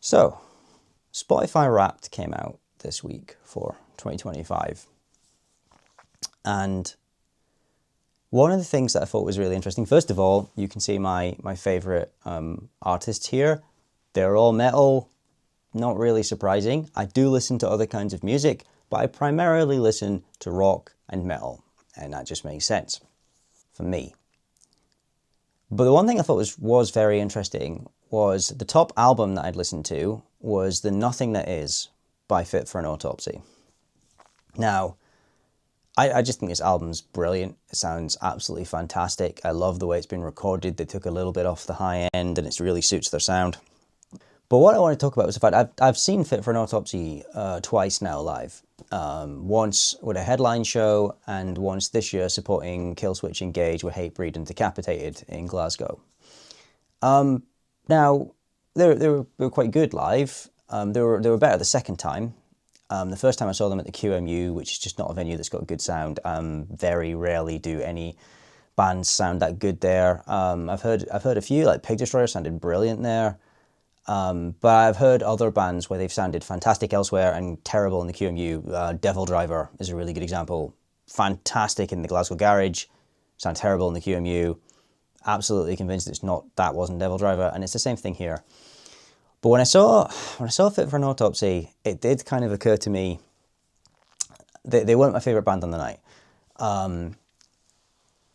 So, Spotify Wrapped came out this week for 2025. And one of the things that I thought was really interesting, first of all, you can see my favorite artists here. They're all metal, not really surprising. I do listen to other kinds of music, but I primarily listen to rock and metal, and that just makes sense for me. But the one thing I thought was very interesting was the top album that I'd listened to was The Nothing That Is by Fit-for-an-Autopsy. Now, I just think this album's brilliant. It sounds absolutely fantastic. I love the way it's been recorded. They took a little bit off the high end and it really suits their sound. But what I want to talk about was the fact I've seen Fit-for-an-Autopsy twice now live. Once with a headline show and once this year supporting Killswitch Engage with Hatebreed and Decapitated in Glasgow. Now, they were quite good live. They were better the second time. The first time I saw them at the QMU, which is just not a venue that's got good sound. Very rarely do any bands sound that good there. I've heard a few, like Pig Destroyer sounded brilliant there. But I've heard other bands where they've sounded fantastic elsewhere and terrible in the QMU. Devil Driver is a really good example. Fantastic in the Glasgow Garage, sound terrible in the QMU. Absolutely convinced that wasn't Devil Driver, and it's the same thing here. But when I saw Fit-for-an-Autopsy, it did kind of occur to me they weren't my favourite band on the night. And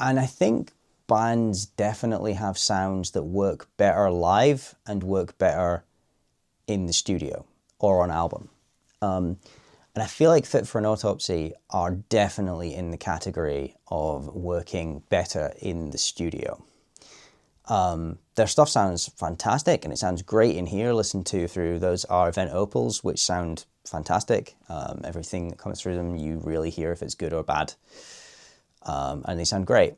I think bands definitely have sounds that work better live and work better in the studio or on album. And I feel like Fit-for-an-Autopsy are definitely in the category of working better in the studio. Their stuff sounds fantastic and it sounds great in here, listened to through those Event Opals, which sound fantastic. Everything that comes through them, you really hear if it's good or bad. And they sound great.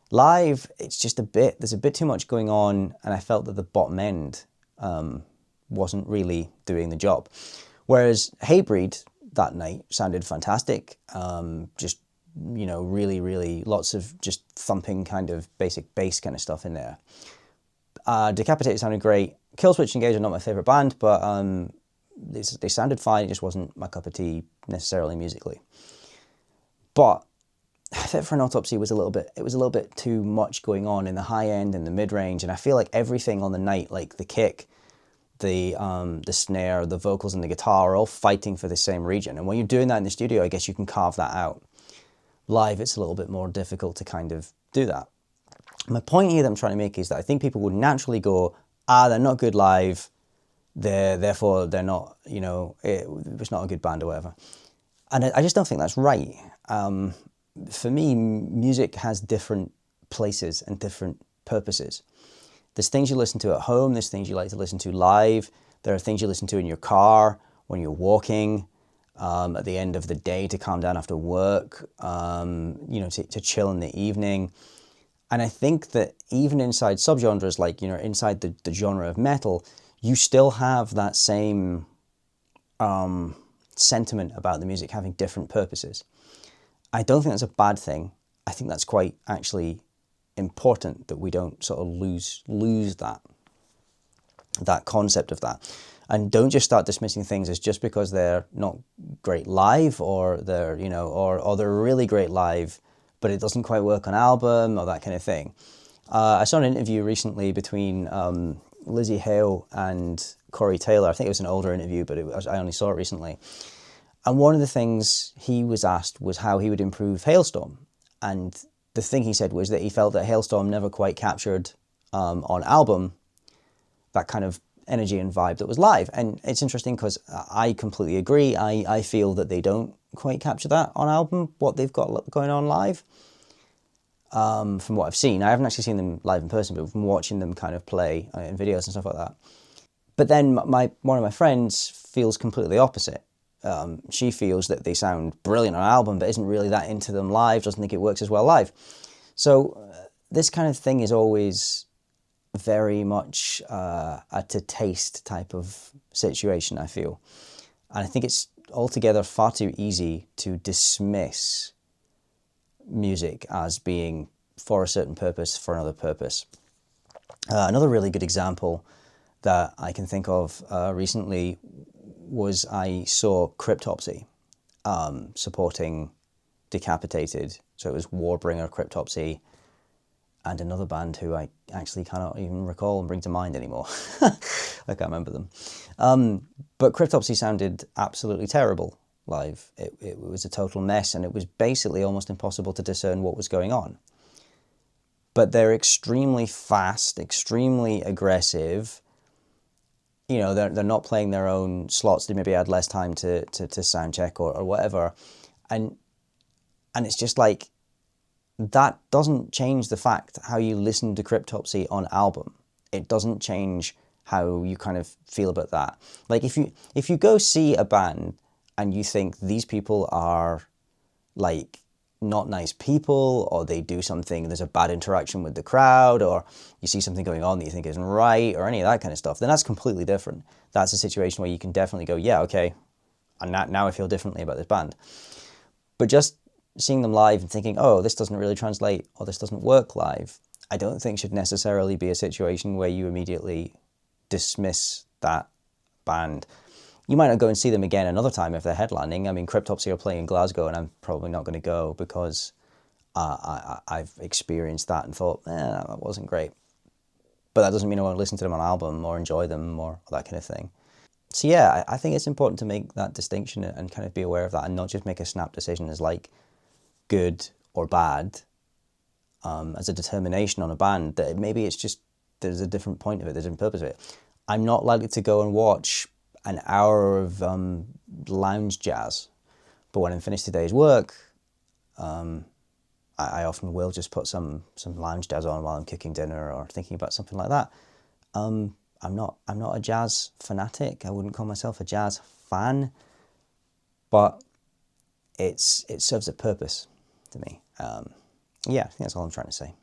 Live, it's just there's a bit too much going on, and I felt that the bottom end wasn't really doing the job. Whereas Hatebreed that night sounded fantastic. Just, really, really lots of just thumping kind of basic bass kind of stuff in there. Decapitated sounded great. Killswitch Engage are not my favourite band, but they sounded fine. It just wasn't my cup of tea necessarily musically. But Fit-for-an-Autopsy was a little bit too much going on in the high end and the mid range, and I feel like everything on the night, like the kick, the snare, the vocals, and the guitar, are all fighting for the same region. And when you're doing that in the studio, I guess you can carve that out. Live, it's a little bit more difficult to kind of do that. My point here that I'm trying to make is that I think people would naturally go, they're not good live, therefore they're not, it's not a good band or whatever. And I just don't think that's right. For me, music has different places and different purposes. There's things you listen to at home, there's things you like to listen to live, there are things you listen to in your car, when you're walking, at the end of the day to calm down after work, to chill in the evening. And I think that even inside subgenres, like, inside the genre of metal, you still have that same sentiment about the music having different purposes. I don't think that's a bad thing. I think that's quite actually important that we don't sort of lose that concept of that. And don't just start dismissing things as just because they're not great live or they're, or they're really great live, but it doesn't quite work on album or that kind of thing. I saw an interview recently between Lizzie Hale and Corey Taylor. I think it was an older interview, but I only saw it recently. And one of the things he was asked was how he would improve Hailstorm. And the thing he said was that he felt that Hailstorm never quite captured on album that kind of energy and vibe that was live. And it's interesting because I completely agree. I feel that they don't quite capture that on album, what they've got going on live. From what I've seen. I haven't actually seen them live in person, but from watching them kind of play in videos and stuff like that. But then one of my friends feels completely opposite. She feels that they sound brilliant on album, but isn't really that into them live, doesn't think it works as well live. So this kind of thing is always very much a to taste type of situation, I feel. And I think it's altogether far too easy to dismiss music as being for a certain purpose, for another purpose. Another really good example that I can think of recently was I saw Cryptopsy supporting Decapitated. So it was Warbringer, Cryptopsy, and another band who I actually cannot even recall and bring to mind anymore. I can't remember them. But Cryptopsy sounded absolutely terrible live. It was a total mess, and it was basically almost impossible to discern what was going on. But they're extremely fast, extremely aggressive. You know, they're not playing their own slots. They maybe had less time to sound check or whatever. And it's just like, that doesn't change the fact how you listen to Cryptopsy on album. It doesn't change how you kind of feel about that. Like if you go see a band and you think these people are like not nice people, or they do something, there's a bad interaction with the crowd, or you see something going on that you think isn't right, or any of that kind of stuff, then that's completely different. That's a situation where you can definitely go, yeah, okay, and now I feel differently about this band. But just seeing them live and thinking, oh, this doesn't really translate, or this doesn't work live, I don't think should necessarily be a situation where you immediately dismiss that band. You might not go and see them again another time if they're headlining. I mean, Cryptopsy are playing in Glasgow, and I'm probably not going to go because I've experienced that and thought, that wasn't great. But that doesn't mean I won't listen to them on album or enjoy them or that kind of thing. So yeah, I think it's important to make that distinction and kind of be aware of that, and not just make a snap decision as like good or bad as a determination on a band. That maybe it's just, there's a different point of it, there's a different purpose of it. I'm not likely to go and watch an hour of lounge jazz, but when I'm finished today's work, I often will just put some lounge jazz on while I'm cooking dinner or thinking about something like that. I'm not a jazz fanatic. I wouldn't call myself a jazz fan, but it serves a purpose to me. Yeah, I think that's all I'm trying to say.